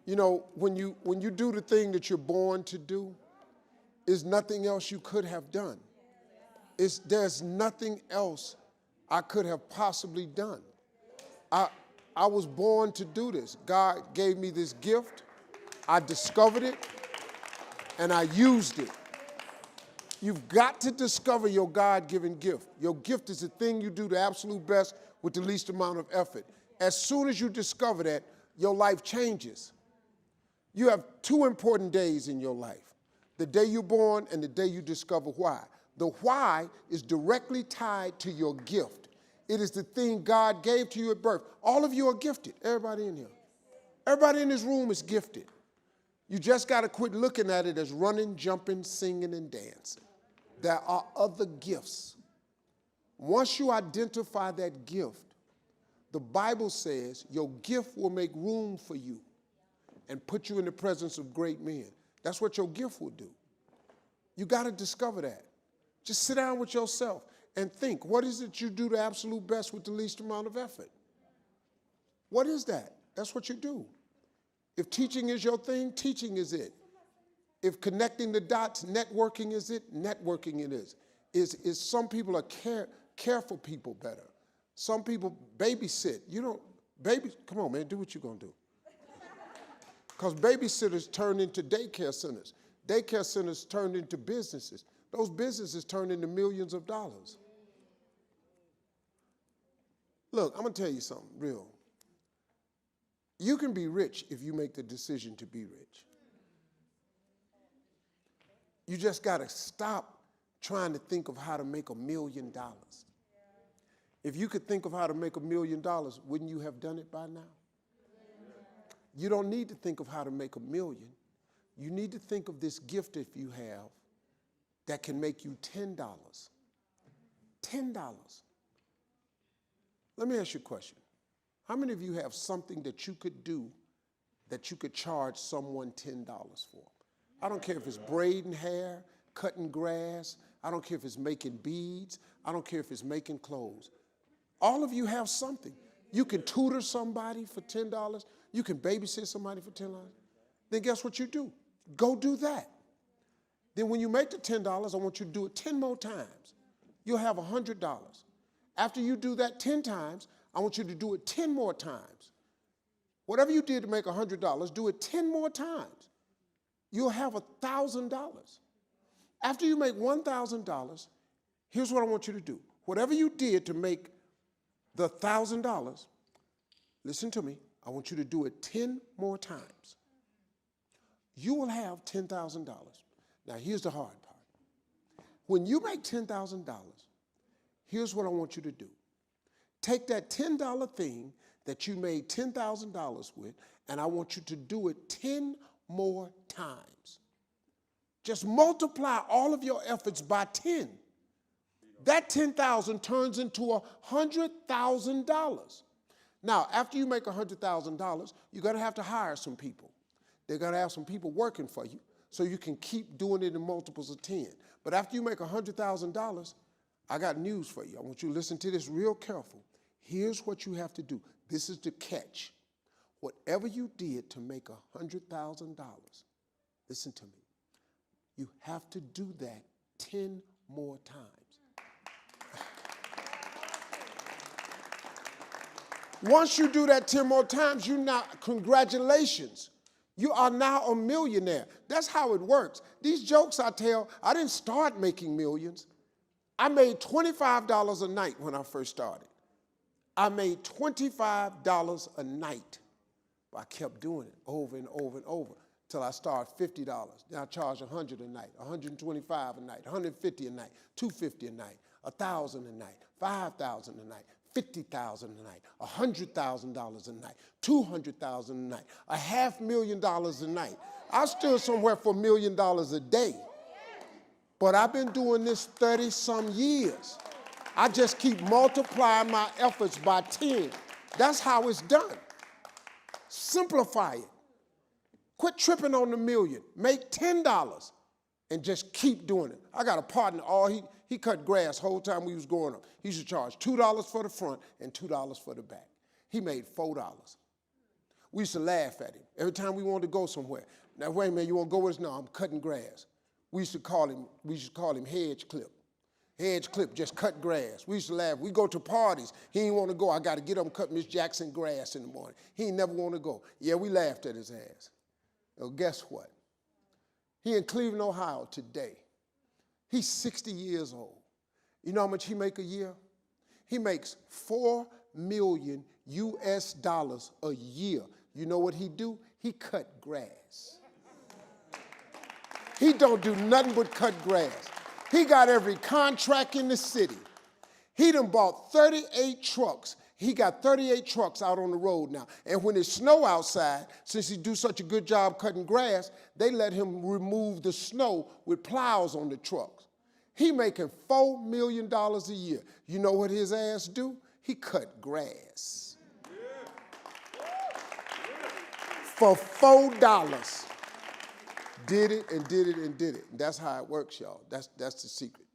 You know, when you do the thing that you're born to do, there's nothing else you could have done. There's nothing else I could have possibly done. I was born to do this. God gave me this gift. I discovered it, and I used it. You've got to discover your God-given gift. Your gift is the thing you do the absolute best with the least amount of effort. As soon as you discover that, your life changes. You have two important days in your life: the day you're born and the day you discover why. The why is directly tied to your gift. It is the thing God gave to you at birth. All of you are gifted, everybody in here. Everybody in this room is gifted. You just got to quit looking at it as running, jumping, singing, and dancing. There are other gifts. Once you identify that gift, the Bible says your gift will make room for you and put you in the presence of great men. That's what your gift will do. You got to discover that. Just sit down with yourself and think, what is it you do the absolute best with the least amount of effort? What is that? That's what you do. If teaching is your thing, teaching is it. If connecting the dots, networking is it, networking it is. Some people are careful people better. Some people babysit. Come on, man, do what you're going to do. Because babysitters turn into daycare centers. Daycare centers turn into businesses. Those businesses turn into millions of dollars. Look, I'm going to tell you something real. You can be rich if you make the decision to be rich. You just got to stop trying to think of how to make $1 million. If you could think of how to make $1 million, wouldn't you have done it by now? You don't need to think of how to make $1 million. You need to think of this gift if you have that can make you $10. $10. Let me ask you a question. How many of you have something that you could do that you could charge someone $10 for? I don't care if it's braiding hair, cutting grass. I don't care if it's making beads. I don't care if it's making clothes. All of you have something. You can tutor somebody for $10. You can babysit somebody for $10. Then guess what you do? Go do that. Then when you make the $10, I want you to do it 10 more times. You'll have $100. After you do that 10 times, I want you to do it 10 more times. Whatever you did to make $100, do it 10 more times. You'll have $1,000. After you make $1,000, here's what I want you to do. Whatever you did to make the $1,000, listen to me, I want you to do it 10 more times. You will have $10,000. Now, here's the hard part. When you make $10,000, here's what I want you to do. Take that $10 thing that you made $10,000 with, and I want you to do it 10 more times. Just multiply all of your efforts by 10. That 10,000 turns into $100,000. Now, after you make $100,000, you're going to have to hire some people. They're going to have some people working for you so you can keep doing it in multiples of 10. But after you make $100,000, I got news for you. I want you to listen to this real careful. Here's what you have to do. This is the catch. Whatever you did to make $100,000, listen to me. You have to do that 10 more times. Once you do that 10 more times, congratulations. You are now a millionaire. That's how it works. These jokes I tell, I didn't start making millions. I made $25 a night when I first started. I made $25 a night. But I kept doing it over and over and over until I started $50. Then I charge $100 a night, $125 a night, $150 a night, $250 a night, $1,000 a night, $5,000 a night, $50,000 a night, $100,000 a night, $200,000 a night, $500,000 a night. I stood somewhere for $1 million a day. But I've been doing this 30-some years. I just keep multiplying my efforts by 10. That's how it's done. Simplify it. Quit tripping on the million. Make $10 and just keep doing it. I got a partner, he cut grass the whole time we was growing up. He used to charge $2 for the front and $2 for the back. He made $4. We used to laugh at him every time we wanted to go somewhere. Now, wait a minute, you want to go with us? No, I'm cutting grass. We used to call him Hedge Clip. Hedge Clip, just cut grass. We used to laugh. We go to parties. He didn't want to go. I got to get up and cut Miss Jackson grass in the morning. He ain't never want to go. Yeah, we laughed at his ass. Well, guess what? He in Cleveland, Ohio today. He's 60 years old. You know how much he make a year? He makes $4 million US a year. You know what he do? He cut grass. He don't do nothing but cut grass. He got every contract in the city. He done bought 38 trucks. He got 38 trucks out on the road now. And when it's snow outside, since he do such a good job cutting grass, they let him remove the snow with plows on the trucks. He making $4 million a year. You know what his ass do? He cut grass. For $4. Did it and did it and did it. And that's how it works, y'all. That's the secret.